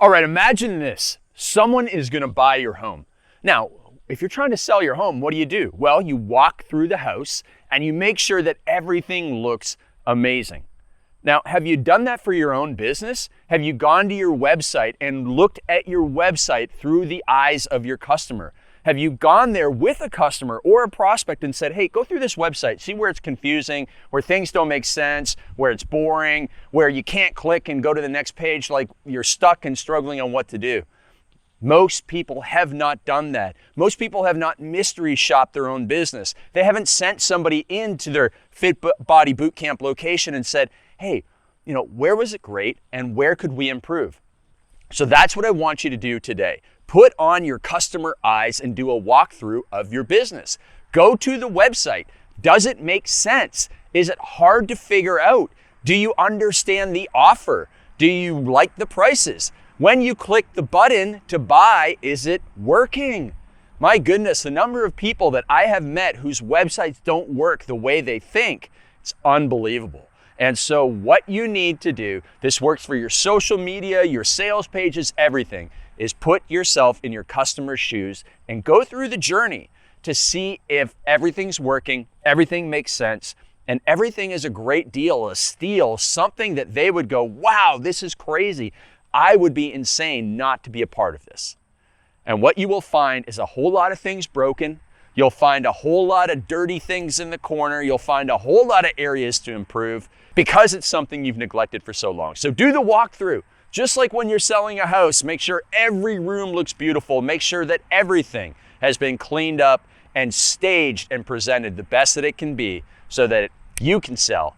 All right, imagine this. Someone is gonna buy your home. Now, if you're trying to sell your home, what do? Well, you walk through the house and you make sure that everything looks amazing. Now, have you done that for your own business? Have you gone to your website and looked at your website through the eyes of your customer? Have you gone there with a customer or a prospect and said, hey, go through this website, see where it's confusing, where things don't make sense, where it's boring, where you can't click and go to the next page, like you're stuck and struggling on what to do? Most people have not done that. Most people have not mystery shopped their own business. They haven't sent somebody into their Fit Body Bootcamp location and said, hey, where was it great and where could we improve? So that's what I want you to do today. Put on your customer eyes and do a walkthrough of your business. Go to the website. Does it make sense? Is it hard to figure out? Do you understand the offer? Do you like the prices? When you click the button to buy, is it working? My goodness, the number of people that I have met whose websites don't work the way they think, it's unbelievable. And so what you need to do, this works for your social media, your sales pages, everything, is put yourself in your customer's shoes and go through the journey to see if everything's working, everything makes sense, and everything is a great deal, a steal, something that they would go, wow, this is crazy. I would be insane not to be a part of this. And what you will find is a whole lot of things broken. You'll find a whole lot of dirty things in the corner. You'll find a whole lot of areas to improve because it's something you've neglected for so long. So do the walkthrough. Just like when you're selling a house, make sure every room looks beautiful. Make sure that everything has been cleaned up and staged and presented the best that it can be so that you can sell,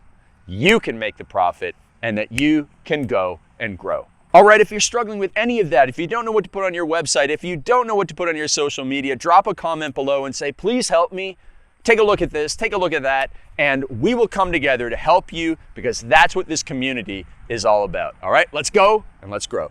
you can make the profit, and that you can go and grow. All right, if you're struggling with any of that, if you don't know what to put on your website, if you don't know what to put on your social media, drop a comment below and say, please help me. Take a look at this, take a look at that, and we will come together to help you because that's what this community is all about. All right, let's go and let's grow.